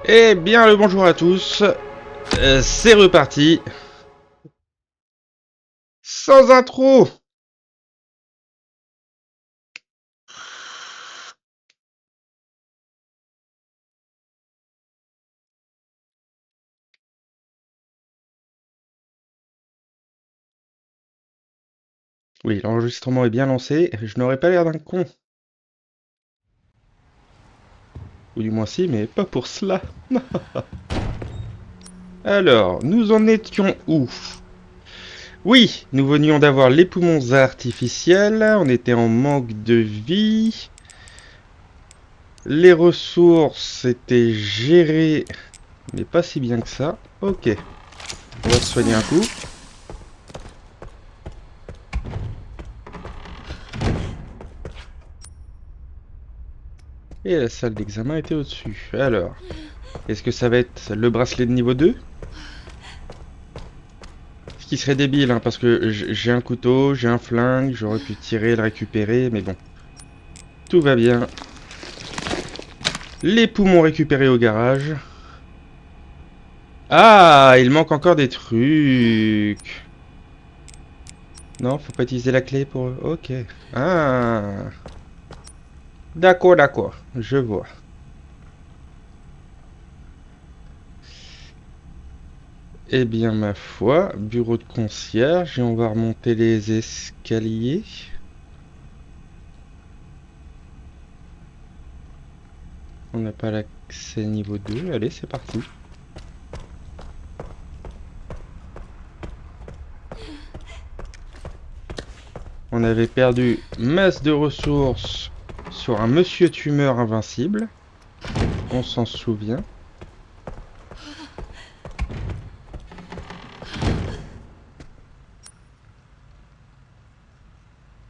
Eh bien le bonjour à tous, c'est reparti, sans intro. Oui, l'enregistrement est bien lancé, je n'aurais pas l'air d'un con. Ou du moins si, mais pas pour cela. Alors, nous en étions où? Oui, nous venions d'avoir les poumons artificiels, on était en manque de vie, les ressources étaient gérées, mais pas si bien que ça. Ok, on va se soigner un coup. Et la salle d'examen était au-dessus. Alors, est-ce que ça va être le bracelet de niveau 2? Ce qui serait débile, hein, parce que j'ai un couteau, j'ai un flingue, j'aurais pu tirer, le récupérer, mais bon. Tout va bien. Les poumons récupérés au garage. Ah, il manque encore des trucs. Non, faut pas utiliser la clé pour... Ok. Ah. D'accord, d'accord. Je vois. Eh bien, ma foi, bureau de concierge, et on va remonter les escaliers. On n'a pas l'accès niveau 2. Allez, c'est parti. On avait perdu masse de ressources sur un monsieur tumeur invincible. On s'en souvient.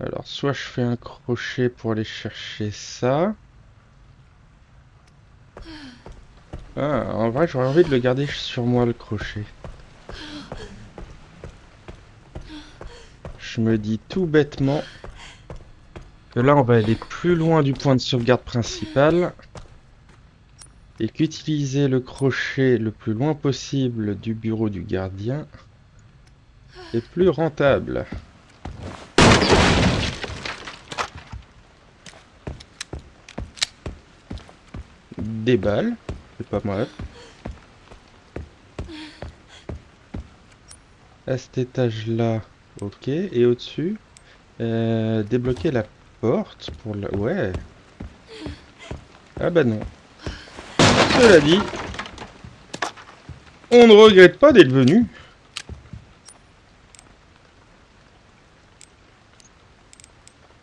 Alors, soit je fais un crochet pour aller chercher ça. Ah, en vrai, j'aurais envie de le garder sur moi, le crochet. Je me dis tout bêtement que là, on va aller plus loin du point de sauvegarde principal. Et qu'utiliser le crochet le plus loin possible du bureau du gardien est plus rentable. Des balles, c'est pas mal. À cet étage-là, ok. Et au-dessus, débloquer la porte pour la... Ouais. Ah bah non. Cela dit, on ne regrette pas d'être venu.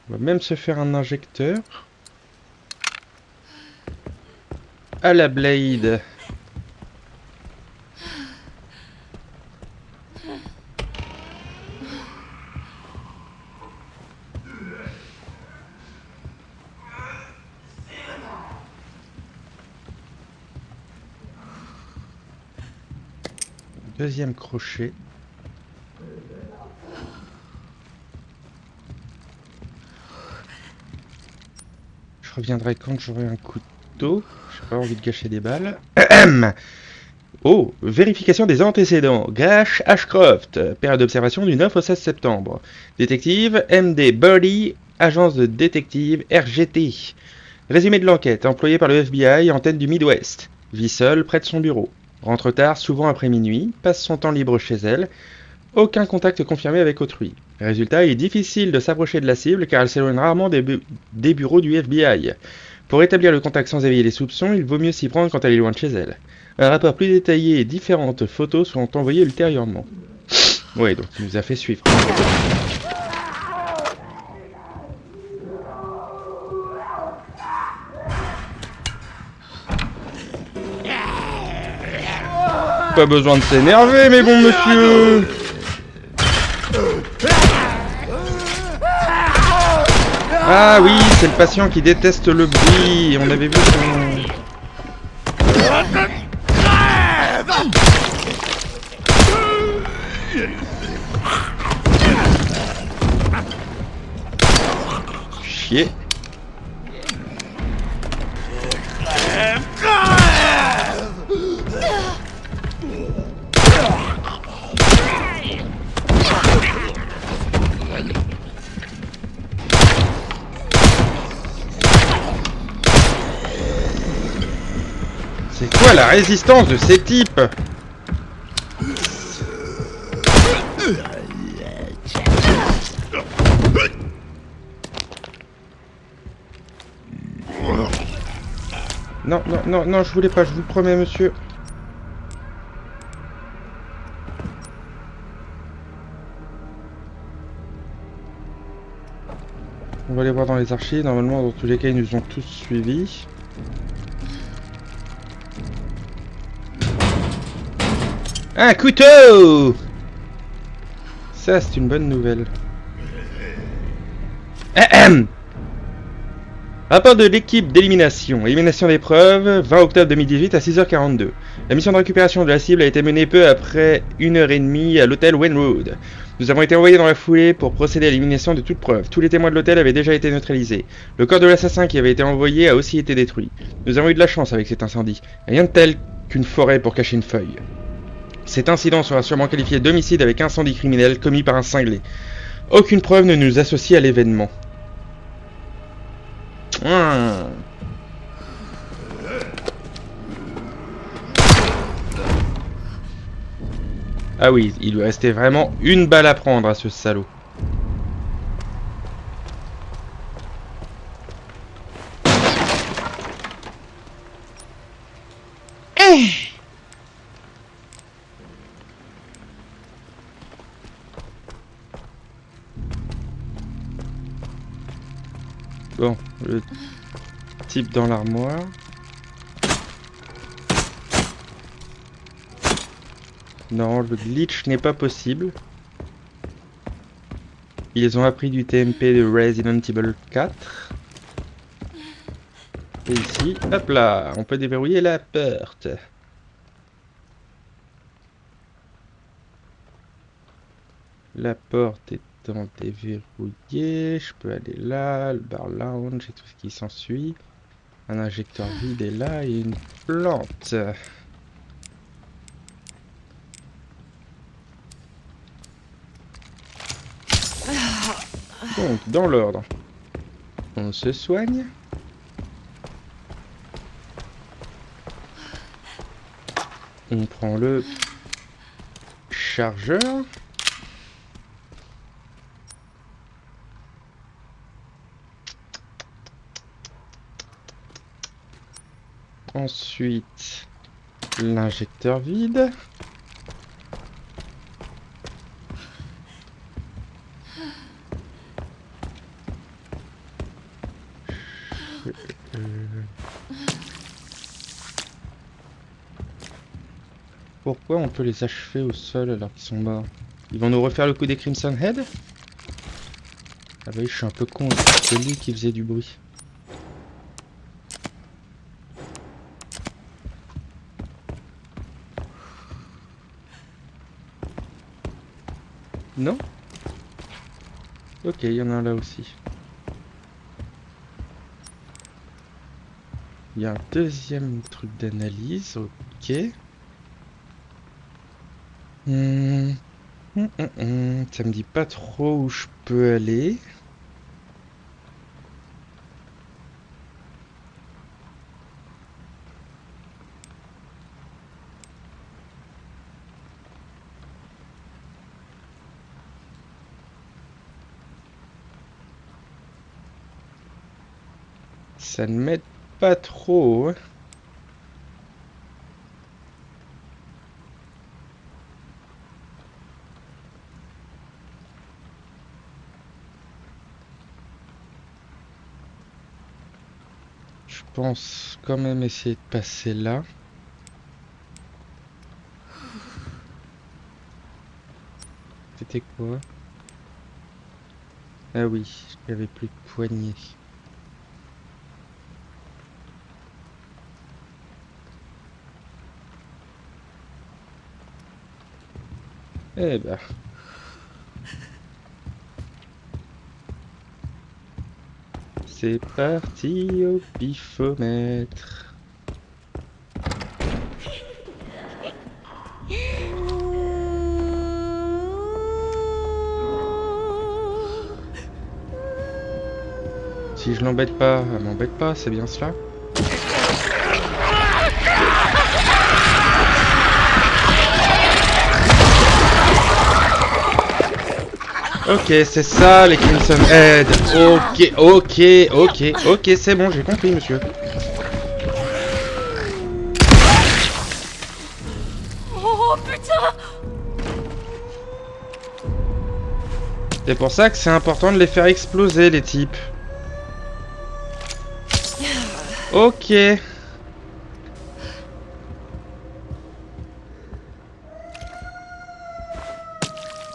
On va même se faire un injecteur. À la Blade. Deuxième crochet. Je reviendrai quand j'aurai un couteau. J'ai pas envie de gâcher des balles. Oh, vérification des antécédents. Gash Ashcroft, période d'observation du 9 au 16 septembre. Détective MD Birdie, agence de détective RGT. Résumé de l'enquête, employé par le FBI en tête du Midwest. Vit seule près de son bureau. Rentre tard, souvent après minuit, passe son temps libre chez elle. Aucun contact confirmé avec autrui. Résultat, il est difficile de s'approcher de la cible car elle s'éloigne rarement des bureaux du FBI. Pour établir le contact sans éveiller les soupçons, il vaut mieux s'y prendre quand elle est loin de chez elle. Un rapport plus détaillé et différentes photos seront envoyées ultérieurement. Oui, donc il nous a fait suivre. Pas besoin de s'énerver, mais bon monsieur. Ah oui, c'est le patient qui déteste le bruit. On avait vu son... Chier. C'est quoi la résistance de ces types? Non, non, non, non, je voulais pas, je vous le promets, monsieur. On va aller voir dans les archives. Normalement, dans tous les cas, ils nous ont tous suivis. Un couteau! Ça, c'est une bonne nouvelle. Ahem. Rapport de l'équipe d'élimination. Élimination d'épreuve, 20 octobre 2018 à 6h42. La mission de récupération de la cible a été menée peu après 1h30 à l'hôtel Wainwright. Nous avons été envoyés dans la foulée pour procéder à l'élimination de toute preuve. Tous les témoins de l'hôtel avaient déjà été neutralisés. Le corps de l'assassin qui avait été envoyé a aussi été détruit. Nous avons eu de la chance avec cet incendie. Rien de tel qu'une forêt pour cacher une feuille. Cet incident sera sûrement qualifié d'homicide avec incendie criminel commis par un cinglé. Aucune preuve ne nous associe à l'événement. Ah oui, il lui restait vraiment une balle à prendre à ce salaud. Bon, le type dans l'armoire. Non, le glitch n'est pas possible. Ils ont appris du TMP de Resident Evil 4. Et ici, hop là, on peut déverrouiller la porte. La porte étant déverrouillée, je peux aller là, le bar lounge et tout ce qui s'ensuit. Un injecteur vide est là et une plante. Donc, dans l'ordre, on se soigne. On prend le chargeur. Ensuite, l'injecteur vide. Pourquoi on peut les achever au sol alors qu'ils sont morts? Ils vont nous refaire le coup des Crimson Head? Ah bah oui, je suis un peu con, c'est lui qui faisait du bruit. Non? Ok, il y en a un là aussi. Il y a un deuxième truc d'analyse, ok. Ça me dit pas trop où je peux aller. Ça ne m'aide pas trop. Je pense quand même essayer de passer là. C'était quoi? Ah oui, il n'y avait plus de poignée. Eh ben. C'est parti au pifomètre. Si je l'embête pas, elle m'embête pas, c'est bien cela. Ok, c'est ça les Crimson Head. Ok, c'est bon, j'ai compris, monsieur. Oh putain! C'est pour ça que c'est important de les faire exploser, les types. Ok.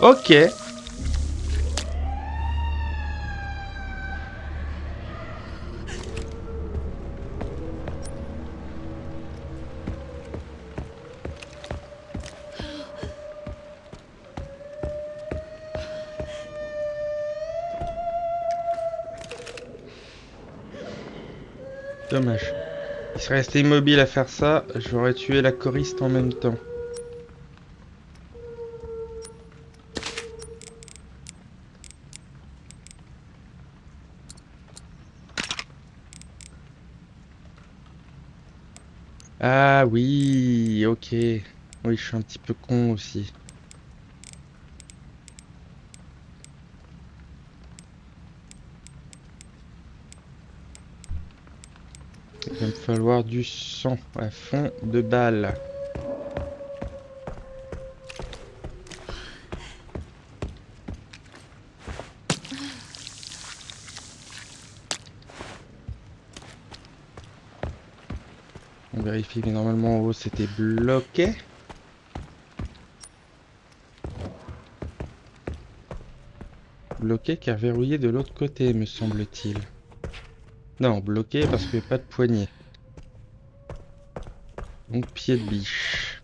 Ok. Dommage. Il serait resté immobile à faire ça, j'aurais tué la choriste en même temps. Ah oui, ok. Oui, je suis un petit peu con aussi. Il va me falloir du sang à fond de balle. On vérifie que normalement en haut c'était bloqué. Bloqué car verrouillé de l'autre côté, me semble-t-il. Non, bloqué parce qu'il n'y a pas de poignée. Donc pied de biche.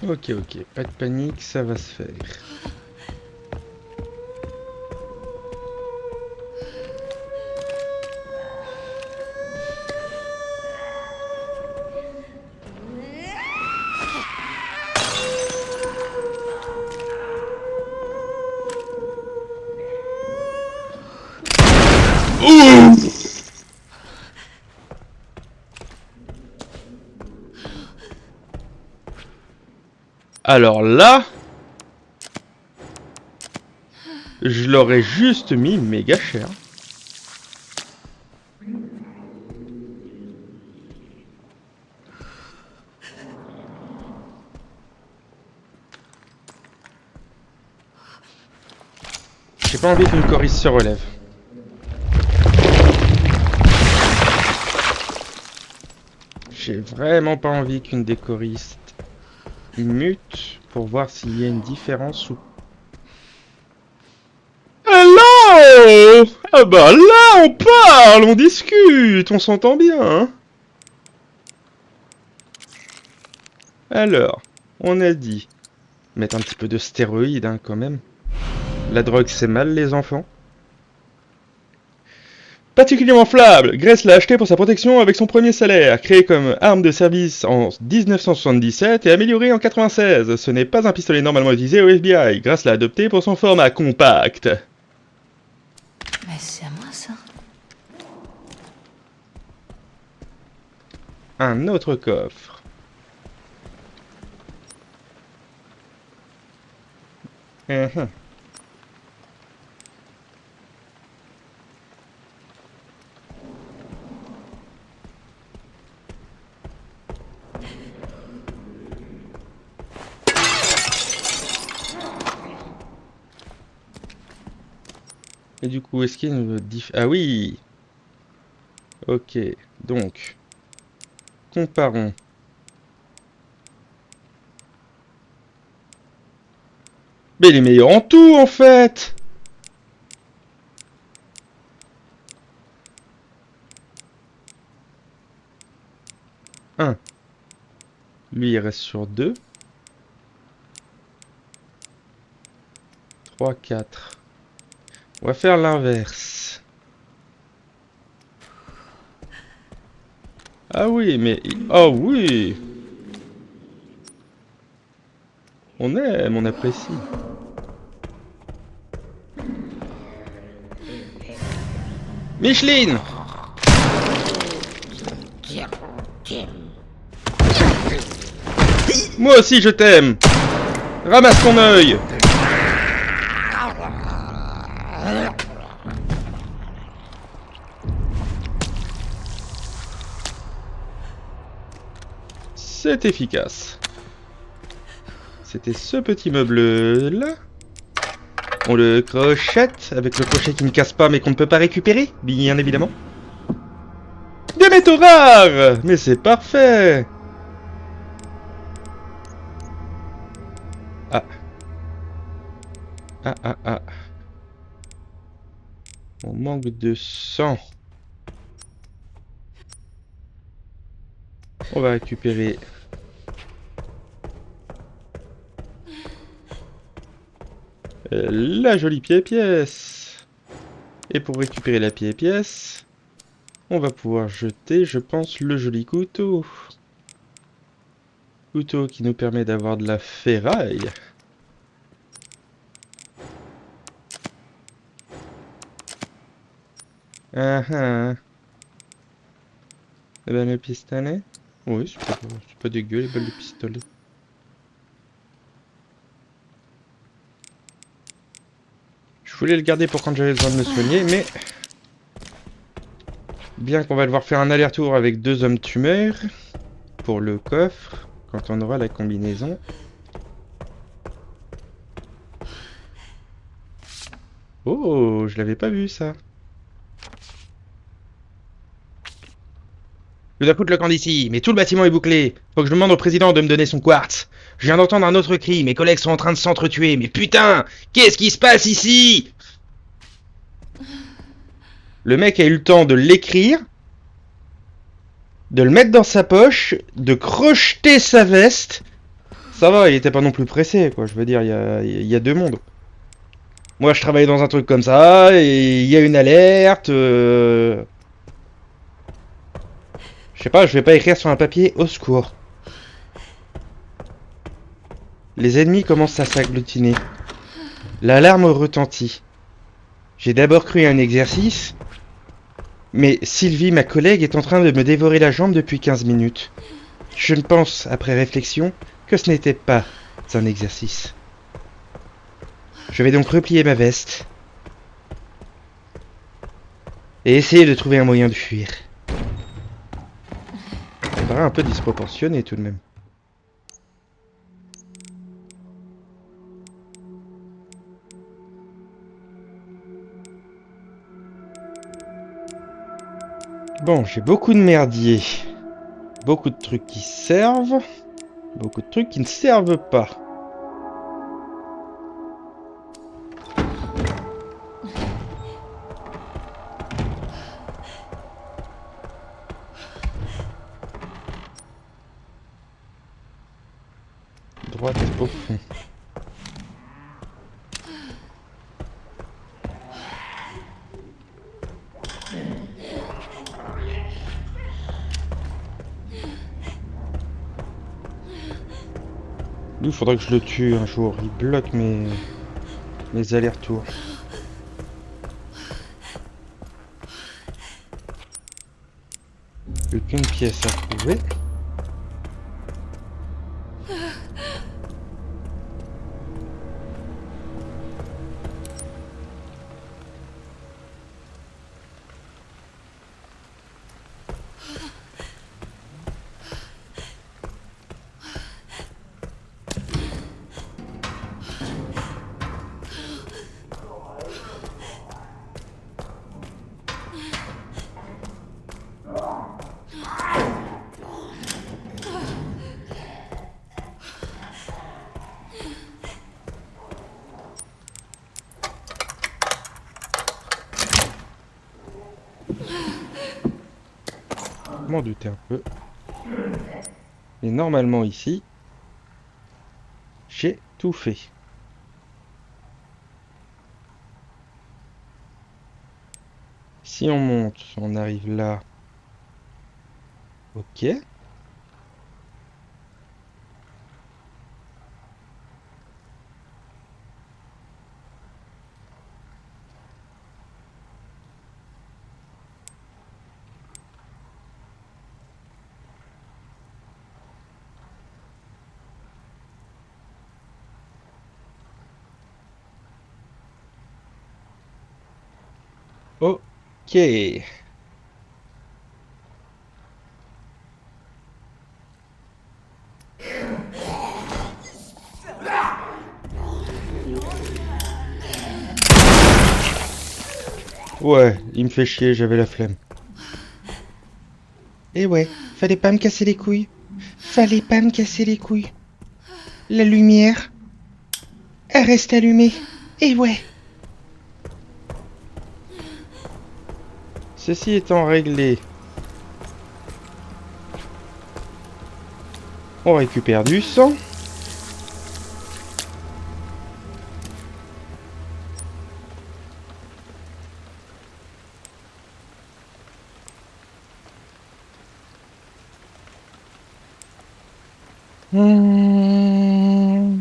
Ok, pas de panique, ça va se faire. Ouh! Alors là, je l'aurais juste mis méga cher. J'ai pas envie qu'une choriste se relève. J'ai vraiment pas envie qu'une des choristes mute pour voir s'il y a une différence ou... Hello! Ah bah là on parle, on discute, on s'entend bien, hein? Alors, on a dit mettre un petit peu de stéroïdes, hein, quand même. La drogue c'est mal les enfants. Particulièrement fiable, Grace l'a acheté pour sa protection avec son premier salaire, créé comme arme de service en 1977 et amélioré en 96. Ce n'est pas un pistolet normalement utilisé au FBI. Grace l'a adopté pour son format compact. Mais c'est à moi ça. Un autre coffre. Uhum. Et du coup, est-ce qu'il y a une Ah oui. Ok, donc, comparons. Mais il est meilleur en tout, en fait. Un. Lui, il reste sur 2. 3, 4. On va faire l'inverse. Ah oui, mais... Oh oui. On aime, on apprécie. Micheline! Moi aussi je t'aime. Ramasse ton œil. C'est efficace. C'était ce petit meuble-là. On le crochette avec le crochet qui ne casse pas mais qu'on ne peut pas récupérer, bien évidemment. Des métaux rares. Mais c'est parfait. Ah. Ah, ah, ah. On manque de sang. On va récupérer la jolie pièce. Et pour récupérer la pièce, on va pouvoir jeter, je pense, le joli couteau. Couteau qui nous permet d'avoir de la ferraille. Ah ah. Et ben le pistolet. Oui, c'est pas dégueu les balles de pistolet. Je voulais le garder pour quand j'avais besoin de me soigner, mais... Bien qu'on va devoir faire un aller-retour avec 2 hommes tumeurs pour le coffre, quand on aura la combinaison. Oh, je l'avais pas vu ça. Je dois foutre le camp d'ici, mais tout le bâtiment est bouclé. Faut que je demande au président de me donner son quartz. Je viens d'entendre un autre cri, mes collègues sont en train de s'entretuer, mais putain, qu'est-ce qui se passe ici? Le mec a eu le temps de l'écrire, de le mettre dans sa poche, de crocheter sa veste. Ça va, il était pas non plus pressé, quoi. Je veux dire, il y a deux mondes. Moi, je travaille dans un truc comme ça, et il y a une alerte. Je sais pas, je vais pas écrire sur un papier au secours. Les ennemis commencent à s'agglutiner. L'alarme retentit. J'ai d'abord cru à un exercice, mais Sylvie, ma collègue, est en train de me dévorer la jambe depuis 15 minutes. Je ne pense, après réflexion, que ce n'était pas un exercice. Je vais donc replier ma veste et essayer de trouver un moyen de fuir. Ça paraît un peu disproportionné tout de même. Bon, j'ai beaucoup de merdier. Beaucoup de trucs qui servent. Beaucoup de trucs qui ne servent pas. Droite au fond. Lui, il faudrait que je le tue un jour. Il bloque mes allers-retours. Plus qu'une pièce à trouver. Je m'en doutais un peu. Et normalement ici, j'ai tout fait. Si on monte, on arrive là. Ok. Ok. Ouais, il me fait chier, j'avais la flemme. Eh ouais, fallait pas me casser les couilles. Fallait pas me casser les couilles. La lumière, elle reste allumée. Eh ouais. Ceci étant réglé, on récupère du sang. Hmm.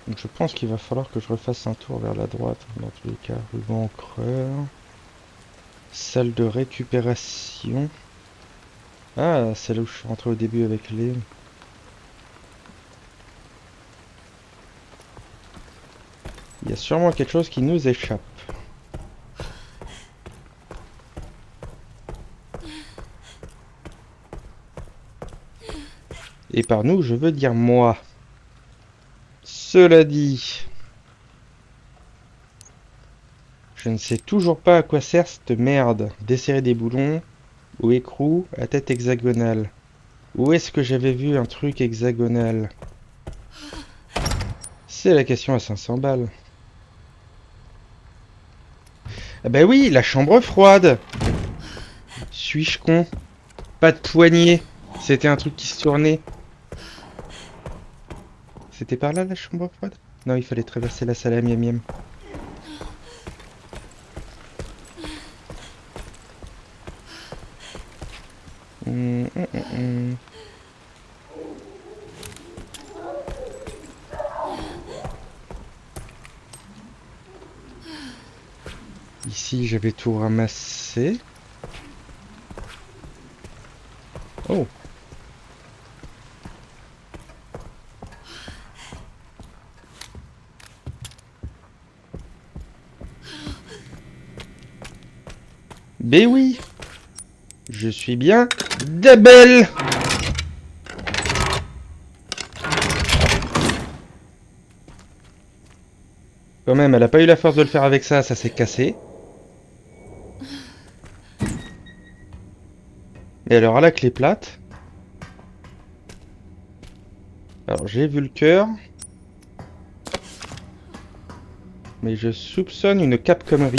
Donc je pense qu'il va falloir que je refasse un tour vers la droite, dans tous les cas. Ruban encreur. Salle de récupération. Ah, c'est là où je suis rentré au début avec les... Il y a sûrement quelque chose qui nous échappe. Et par nous, je veux dire moi. Cela dit, je ne sais toujours pas à quoi sert cette merde. Desserrer des boulons ou écrou à tête hexagonale. Où est-ce que j'avais vu un truc hexagonal? C'est la question à 500 balles. Ah bah oui, la chambre froide. Suis-je con? Pas de poignée. C'était un truc qui se tournait. C'était par là la chambre froide? Non, il fallait traverser la salle à miam miam. Hum, hum, hum, hum. Ici, j'avais tout ramassé. Oh. Ben oui. Je suis bien Dabel. Quand même, elle a pas eu la force de le faire avec ça, ça s'est cassé. Et alors, à la clé plate. Alors, j'ai vu le cœur. Mais je soupçonne une capconnerie.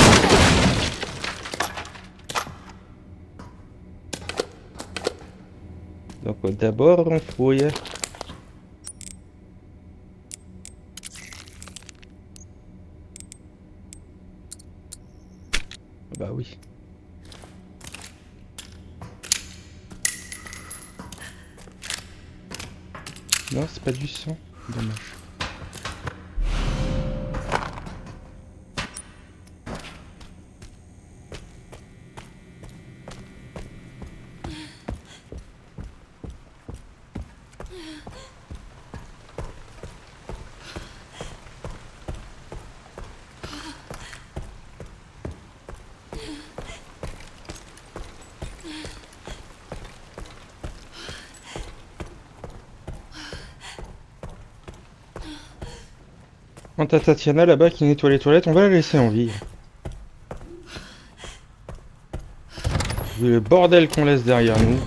Donc, d'abord, on fouille. Bah oui. Non, c'est pas du sang. Dommage. Quant à Tatiana là-bas qui nettoie les toilettes, on va la laisser en vie. Vu le bordel qu'on laisse derrière nous.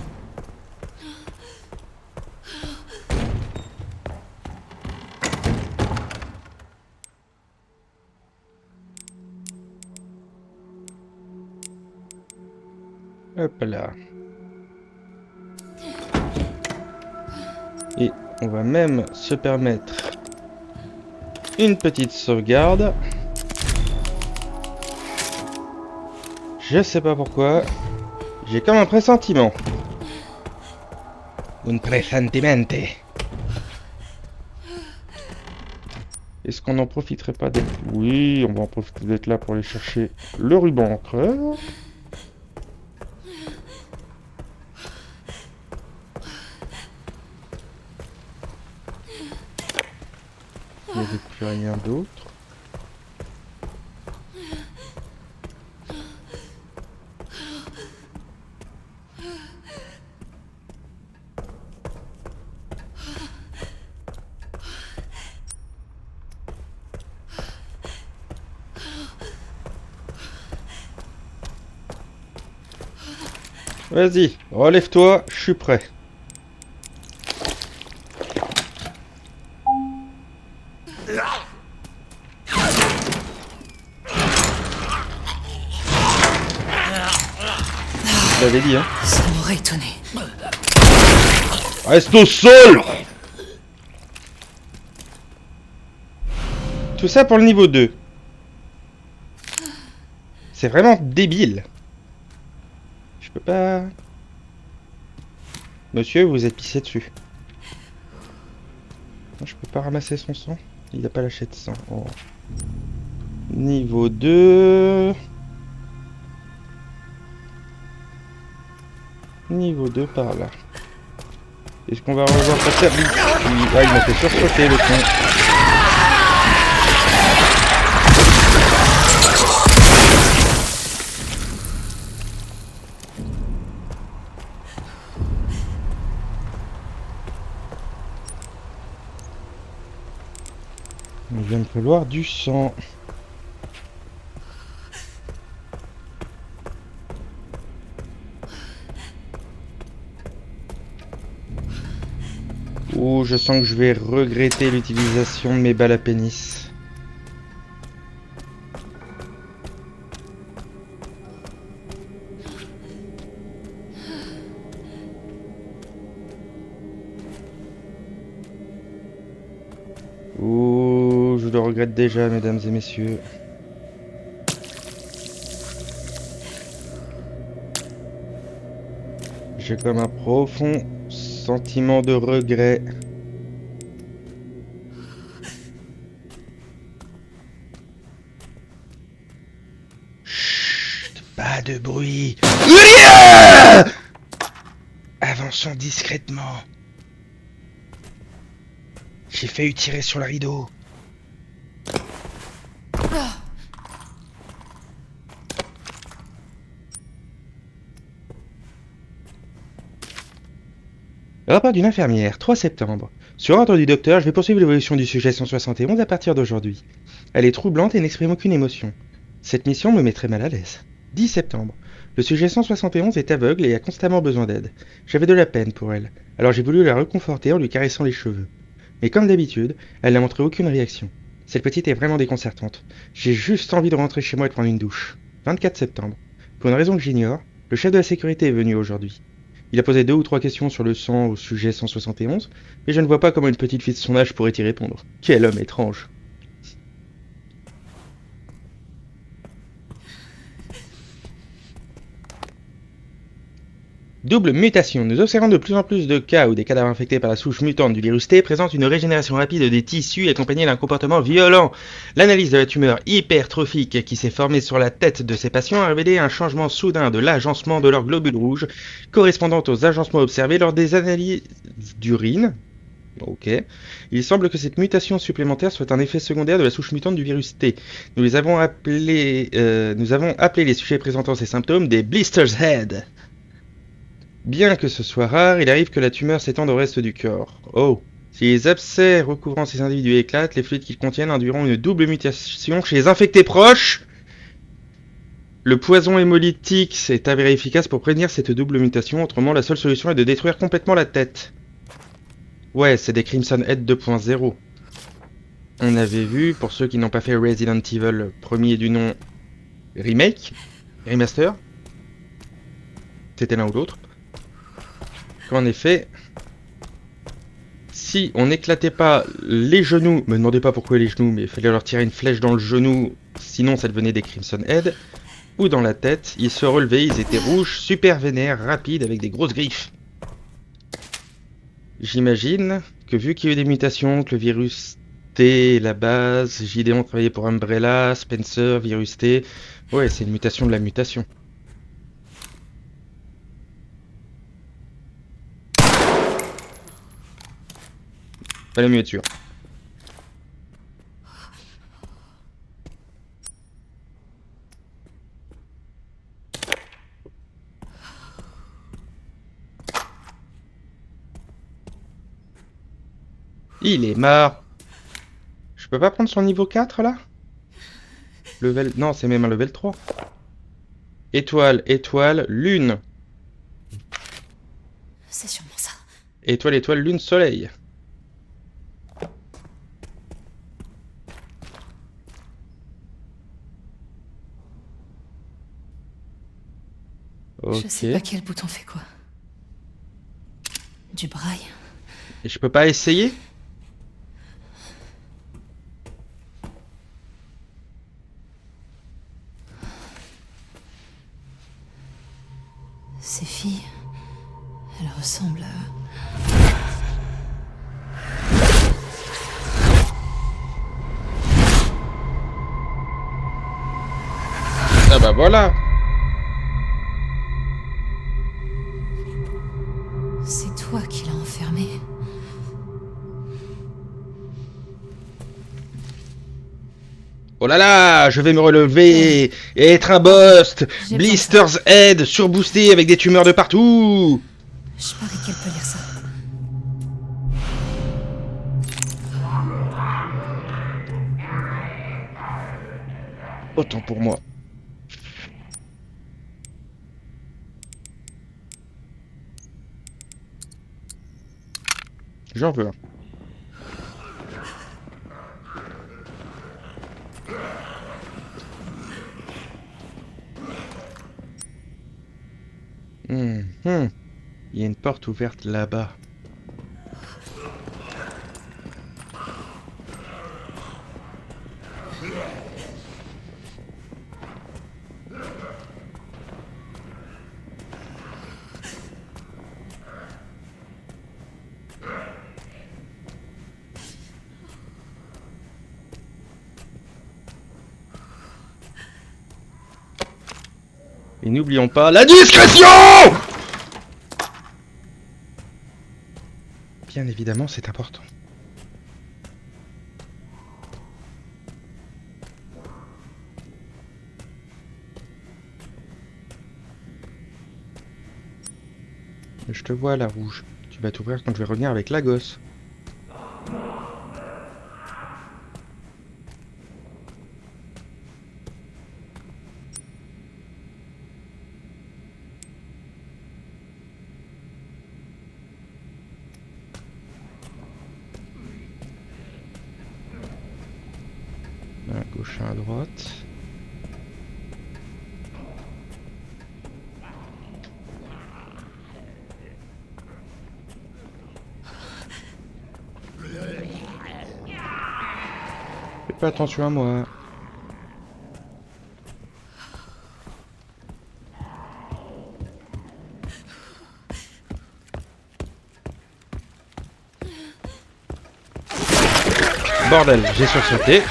Hop là. Et on va même se permettre une petite sauvegarde. Je sais pas pourquoi. J'ai comme un pressentiment. Un presentimente. Est-ce qu'on n'en profiterait pas d'être... Oui, on va en profiter d'être là pour aller chercher le ruban encreur. Il n'y avait plus rien d'autre. Vas-y, relève-toi, je suis prêt. Je l'avais dit, hein. Ça m'aurait étonné. Reste au sol! Tout ça pour le niveau 2. C'est vraiment débile. Je peux pas... Monsieur, vous êtes pissé dessus. Non, je peux pas ramasser son sang. Il a pas lâché de sang. Oh. Niveau 2. Niveau 2 par là. Est-ce qu'on va revoir sa terre? Ah, il m'a fait sursauter le con. Il vient de falloir du sang. Ouh, je sens que je vais regretter l'utilisation de mes balles à pénis. Ouh, je le regrette déjà, mesdames et messieurs. J'ai comme un profond sentiment de regret. Chut, pas de bruit. Avançons discrètement. J'ai failli tirer sur le rideau. Rapport d'une infirmière, 3 septembre. Sur ordre du docteur, je vais poursuivre l'évolution du sujet 171 à partir d'aujourd'hui. Elle est troublante et n'exprime aucune émotion. Cette mission me met très mal à l'aise. 10 septembre. Le sujet 171 est aveugle et a constamment besoin d'aide. J'avais de la peine pour elle, alors j'ai voulu la réconforter en lui caressant les cheveux. Mais comme d'habitude, elle n'a montré aucune réaction. Cette petite est vraiment déconcertante. J'ai juste envie de rentrer chez moi et de prendre une douche. 24 septembre. Pour une raison que j'ignore, le chef de la sécurité est venu aujourd'hui. Il a posé 2 ou 3 questions sur le sang au sujet 171, mais je ne vois pas comment une petite fille de son âge pourrait y répondre. Quel homme étrange. Double mutation. Nous observons de plus en plus de cas où des cadavres infectés par la souche mutante du virus T présentent une régénération rapide des tissus accompagnée d'un comportement violent. L'analyse de la tumeur hypertrophique qui s'est formée sur la tête de ces patients a révélé un changement soudain de l'agencement de leurs globules rouges, correspondant aux agencements observés lors des analyses d'urine. Ok. Il semble que cette mutation supplémentaire soit un effet secondaire de la souche mutante du virus T. Nous avons appelé les sujets présentant ces symptômes des blisters head. Bien que ce soit rare, il arrive que la tumeur s'étende au reste du corps. Oh. Si les abcès recouvrant ces individus éclatent, les fluides qu'ils contiennent induiront une double mutation chez les infectés proches. Le poison hémolytique est avéré efficace pour prévenir cette double mutation, autrement la seule solution est de détruire complètement la tête. Ouais, c'est des Crimson Head 2.0. On avait vu, pour ceux qui n'ont pas fait Resident Evil premier du nom Remake, Remaster, c'était l'un ou l'autre, qu'en effet, si on n'éclatait pas les genoux, me demandez pas pourquoi les genoux, mais il fallait leur tirer une flèche dans le genou, sinon ça devenait des Crimson Head, ou dans la tête, ils se relevaient, ils étaient rouges, super vénères, rapides, avec des grosses griffes. J'imagine que vu qu'il y a eu des mutations, que le virus T est la base, Gideon travaillait pour Umbrella, Spencer, virus T, ouais, c'est une mutation de la mutation. Fallait mieux être sûr. Il est mort. Je peux pas prendre son niveau 4 là? Level... Non, c'est même un level 3. Étoile, étoile, lune. C'est sûrement ça. Étoile, étoile, lune, soleil. Je sais pas Ok. quel bouton fait quoi. Du braille. Et je peux pas essayer? Ces filles, elles ressemblent à... Ah bah voilà. C'est toi qui l'as enfermé. Oh là là, je vais me relever Hey. et être un boss. J'ai besoin de ça. Blister's Head surboosté avec des tumeurs de partout. Je parie qu'elle peut lire ça. Autant pour moi. J'en veux un. Il y a une porte ouverte là-bas. Et n'oublions pas la discrétion! Bien évidemment, c'est important. Je te vois, la rouge. Tu vas t'ouvrir quand je vais revenir avec la gosse. À gauche, à droite. Fais pas attention à moi. Bordel, j'ai sursauté.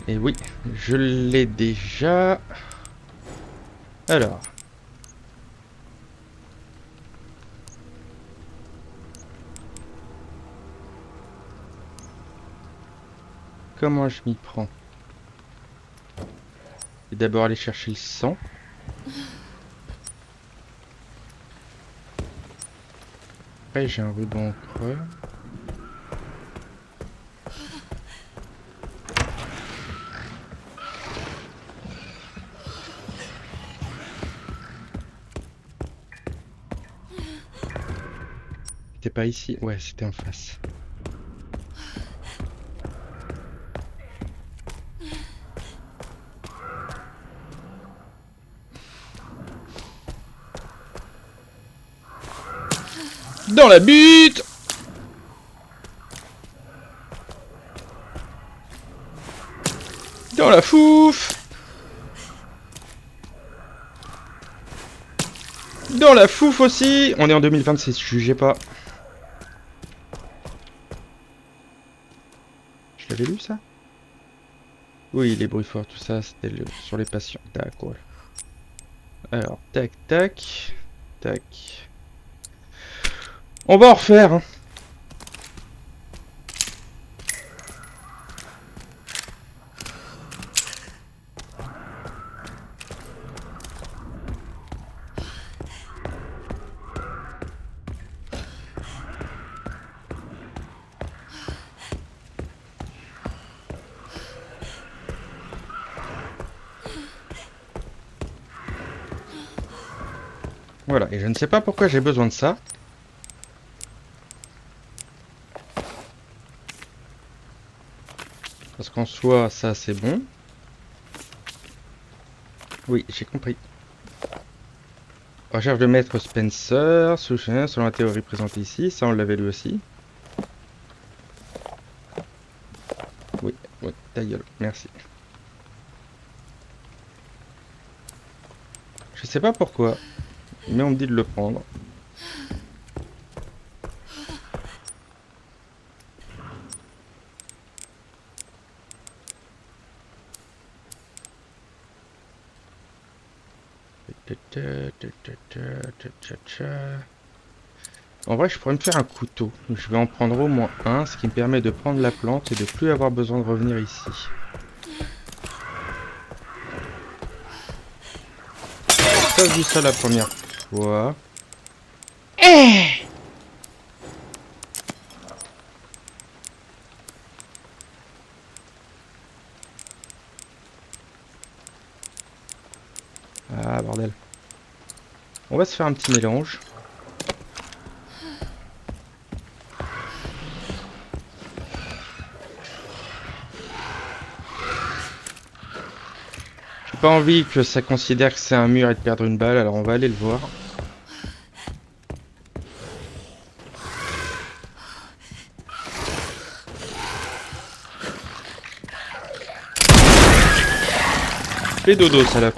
Et oui, je l'ai déjà. Alors. Comment je m'y prends? Je vais d'abord aller chercher le sang. Après, j'ai un ruban creux. C'était pas ici? Ouais, c'était en face. Dans la butte! Dans la fouf! Dans la fouf aussi! On est en 2026, jugez pas. Je l'avais lu ça? Oui, les bruits forts, tout ça, c'était sur les patients. D'accord. Alors, tac, tac, tac. On va en refaire, hein. Voilà, et je ne sais pas pourquoi j'ai besoin de ça. Parce qu'en soi, ça c'est bon. Oui, j'ai compris. Recherche de maître Spencer, selon la théorie présentée ici, ça on l'avait lu aussi. Oui, oui, ta gueule, merci. Je sais pas pourquoi, mais on me dit de le prendre. En vrai, je pourrais me faire un couteau. Je vais en prendre au moins un, ce qui me permet de prendre la plante et de plus avoir besoin de revenir ici. J'ai pas vu ça la première fois. Ah, bordel. On va se faire un petit mélange. J'ai pas envie que ça considère que c'est un mur et de perdre une balle, alors on va aller le voir. Fais dodo, salope.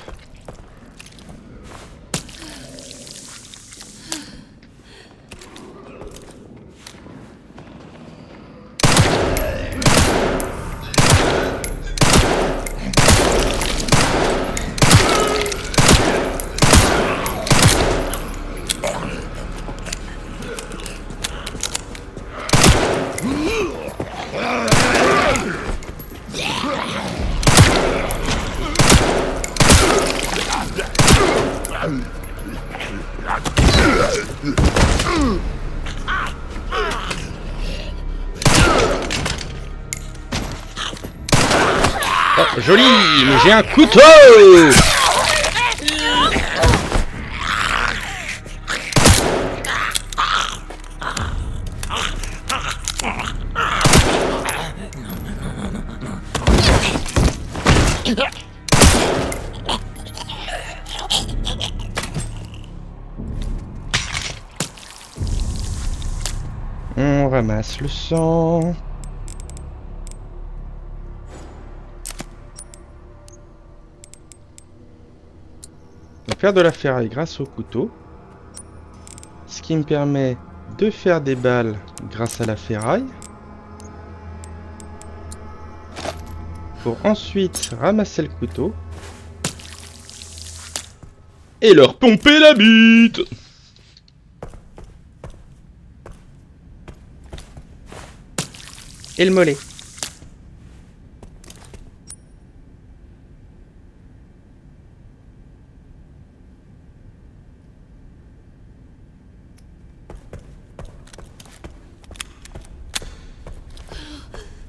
Oh, joli, mais j'ai un couteau! On ramasse le sang. On va faire de la ferraille grâce au couteau. Ce qui me permet de faire des balles grâce à la ferraille. Pour ensuite ramasser le couteau. Et leur pomper la bite! Et le mollet.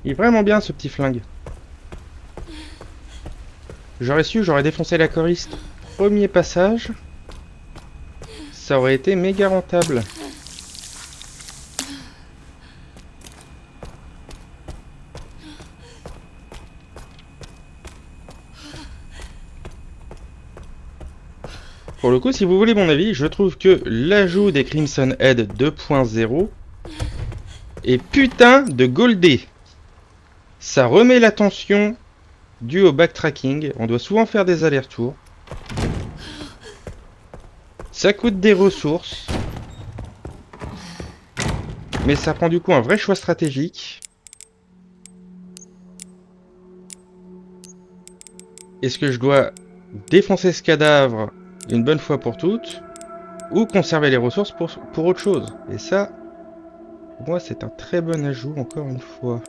Il est vraiment bien ce petit flingue. J'aurais su, j'aurais défoncé la choriste. Premier passage. Ça aurait été méga rentable. Pour le coup, si vous voulez mon avis, je trouve que l'ajout des Crimson Head 2.0 est putain de goldé. Ça remet l'attention due au backtracking. On doit souvent faire des allers-retours. Ça coûte des ressources. Mais ça prend du coup un vrai choix stratégique. Est-ce que je dois défoncer ce cadavre une bonne fois pour toutes, ou conserver les ressources pour autre chose? Et ça, pour moi, c'est un très bon ajout, encore une fois.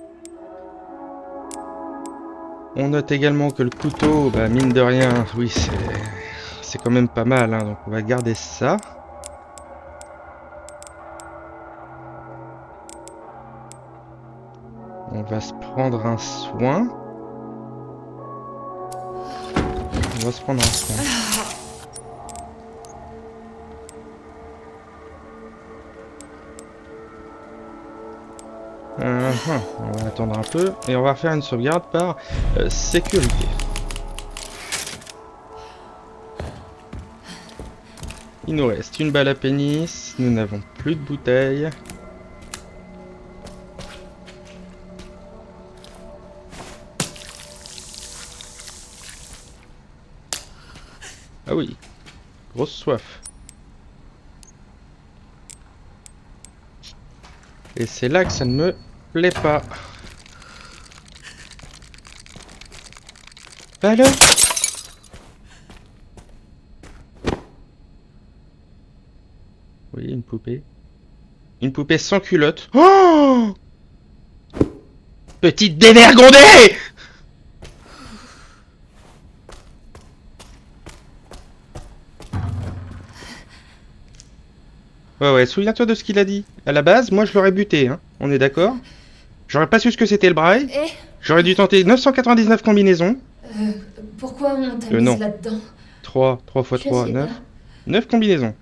On note également que le couteau, bah, mine de rien, oui, c'est quand même pas mal, hein, donc on va garder ça. On va se prendre un soin. On va se prendre un soin. On va attendre un peu et on va faire une sauvegarde par sécurité. Il nous reste une balle à pénis, nous n'avons plus de bouteilles. Ah oui, grosse soif. Et c'est là que ça ne me plaît pas. Bah alors ? Oui, une poupée. Une poupée sans culotte. Oh ! Petite dévergondée ! Ouais, souviens-toi de ce qu'il a dit. À la base, moi je l'aurais buté, hein. On est d'accord ? J'aurais pas su ce que c'était le braille. Eh, J'aurais dû tenter 999 combinaisons. pourquoi on t'a non. mise là-dedans? 3 x Je 3, sais 9. pas. 9 combinaisons.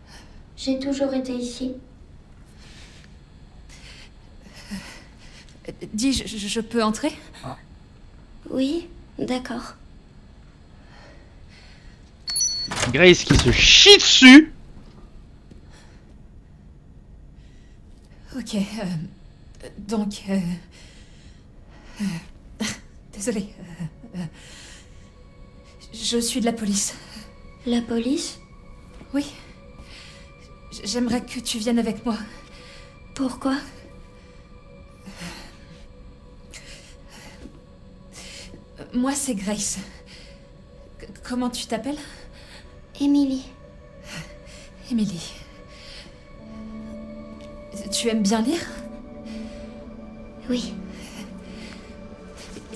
J'ai toujours été ici. Dis, je peux entrer? Oui, d'accord. Grace qui se chie dessus. Ok, donc... désolée. Je suis de la police. La police? Oui. J'aimerais que tu viennes avec moi. Pourquoi? Moi, c'est Grace. Comment tu t'appelles? Émilie. Émilie. Tu aimes bien lire? Oui.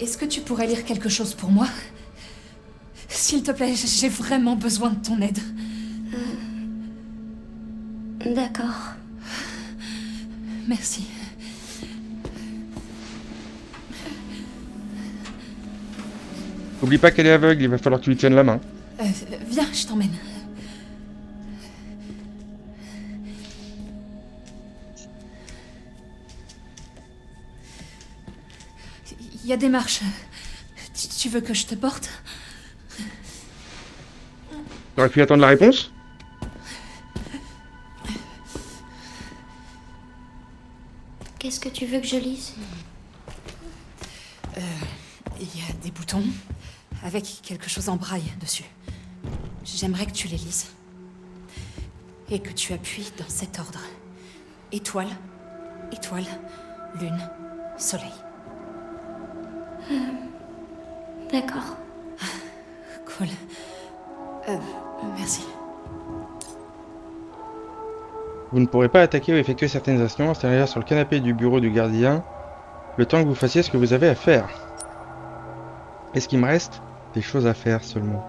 Est-ce que tu pourrais lire quelque chose pour moi? S'il te plaît, j'ai vraiment besoin de ton aide. D'accord. Merci. Oublie pas qu'elle est aveugle, il va falloir que tu lui tiennes la main. Viens, je t'emmène. Il y a des marches. Tu veux que je te porte? T'aurais pu attendre la réponse? Qu'est-ce que tu veux que je lise? Il y a des boutons avec quelque chose en braille dessus. J'aimerais que tu les lises. Et que tu appuies dans cet ordre. Étoile, étoile, lune, soleil. D'accord. Cool. Merci. Vous ne pourrez pas attaquer ou effectuer certaines actions extérieures sur le canapé du bureau du gardien le temps que vous fassiez ce que vous avez à faire. Est-ce qu'il me reste des choses à faire seulement?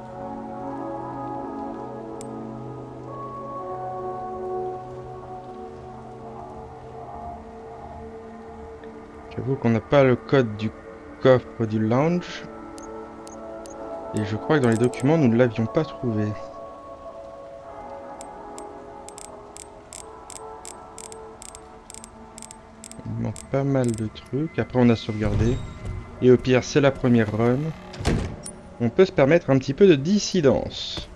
J'avoue qu'on n'a pas le code du coffre du lounge. Et je crois que dans les documents, nous ne l'avions pas trouvé. Il manque pas mal de trucs. Après, on a sauvegardé. Et au pire, c'est la première run. On peut se permettre un petit peu de dissidence.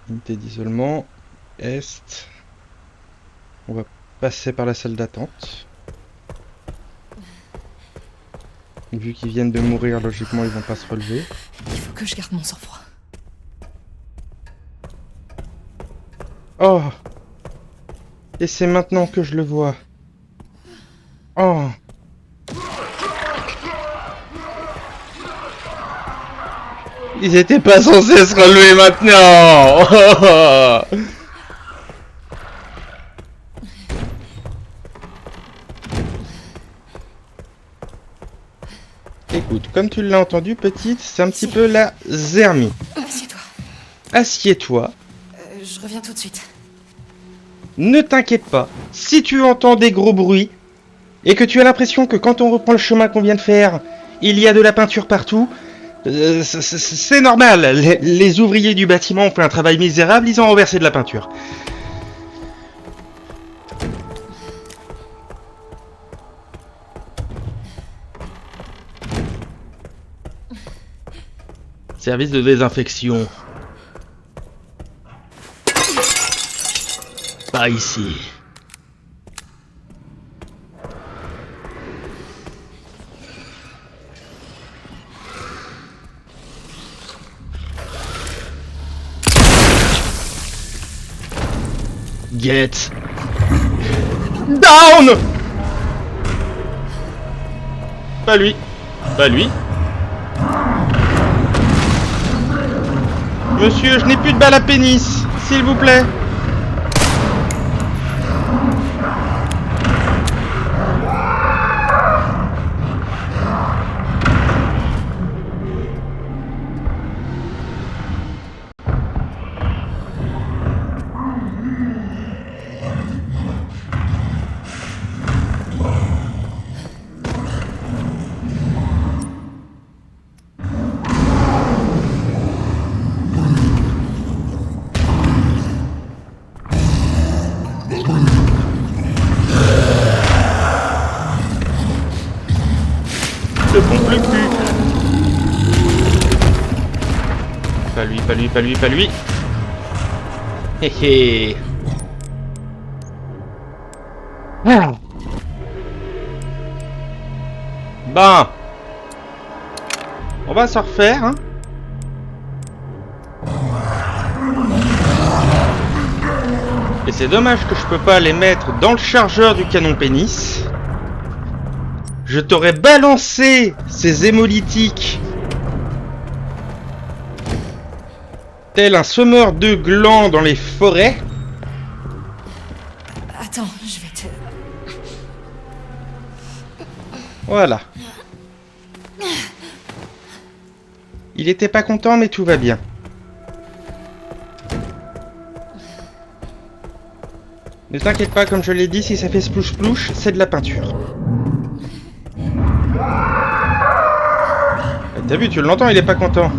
Unité d'isolement. Est. On va passer par la salle d'attente. Vu qu'ils viennent de mourir, logiquement, ils vont pas se relever. Il faut que je garde mon sang-froid. Oh! Et c'est maintenant que je le vois. Oh! Ils étaient pas censés se relever maintenant! Écoute, comme tu l'as entendu, petite, c'est un petit peu la zermie. Assieds-toi. Assieds-toi. Je reviens tout de suite. Ne t'inquiète pas. Si tu entends des gros bruits, et que tu as l'impression que quand on reprend le chemin qu'on vient de faire, il y a de la peinture partout, C'est normal, les ouvriers du bâtiment ont fait un travail misérable, ils ont renversé de la peinture. Service de désinfection. Pas ici. Get down. Pas lui. Pas lui. Monsieur, je n'ai plus de balles à pénis, s'il vous plaît. Je pompe le cul. Pas lui, pas lui, pas lui, pas lui. Hé hé. Ah. Ben. On va s'en refaire, hein. Et c'est dommage que je peux pas les mettre dans le chargeur du canon pénis. Je t'aurais balancé ces hémolytiques tel un semeur de glands dans les forêts. Attends, je vais te... Voilà. Il était pas content, mais tout va bien. Ne t'inquiète pas, comme je l'ai dit, si ça fait splouche splouche, c'est de la peinture. T'as vu, tu l'entends, il est pas content.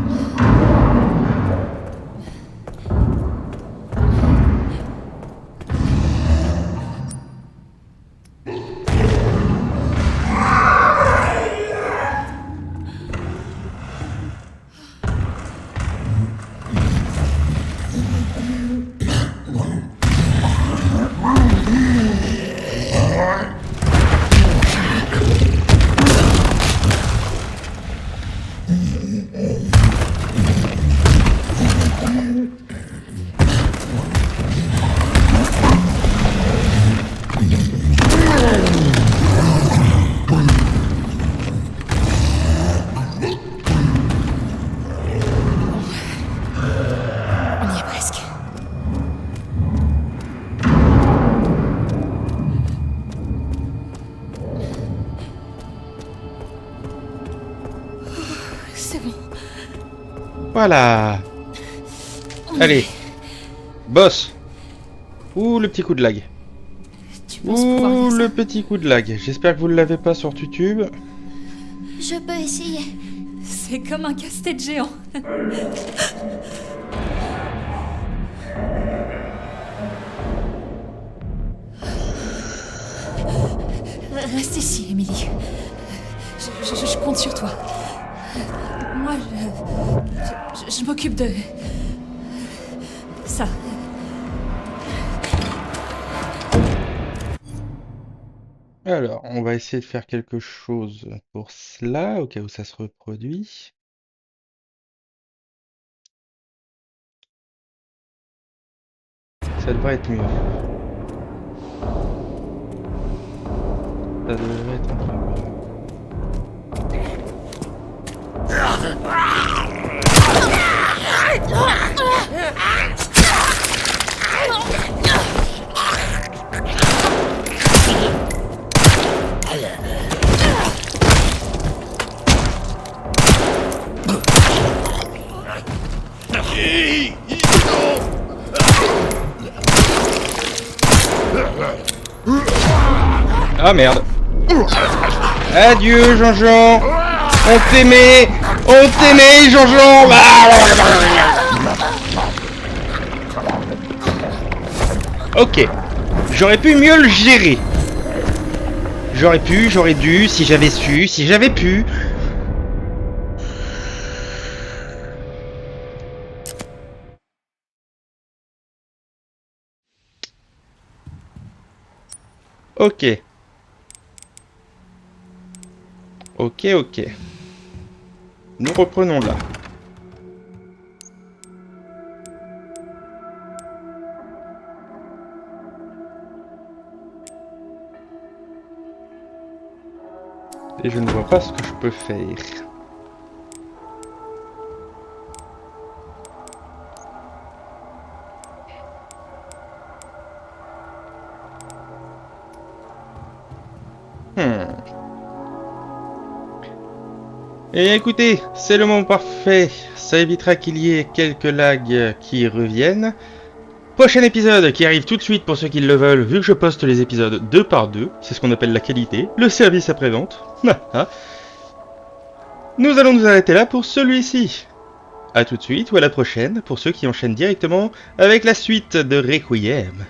On y est presque. C'est bon. Voilà. Allez. Boss. Ouh, le petit coup de lag. Tu penses pouvoir Ouh, lire le ça? petit coup de lag. J'espère que vous ne l'avez pas sur YouTube. Je peux essayer. C'est comme un casse-tête géant. Reste ici, Emily. Je compte sur toi. Moi, je m'occupe de... ça. Alors, on va essayer de faire quelque chose pour cela, au cas où ça se reproduit. Ça devrait être mieux. Ça devrait être un peu mieux. Ah merde. Adieu Jean-Jean. On t'aimait. On t'aimait, Jean-Jean. Ok. J'aurais pu mieux le gérer. J'aurais pu, j'aurais dû, si j'avais su, si j'avais pu. Ok. Ok, ok. Nous reprenons là. Et je ne vois pas ce que je peux faire. Et écoutez, c'est le moment parfait. Ça évitera qu'il y ait quelques lags qui reviennent. Prochain épisode qui arrive tout de suite pour ceux qui le veulent, vu que je poste les épisodes 2 par 2. C'est ce qu'on appelle la qualité, le service après-vente. Nous allons nous arrêter là pour celui-ci. A tout de suite ou à la prochaine pour ceux qui enchaînent directement avec la suite de Requiem.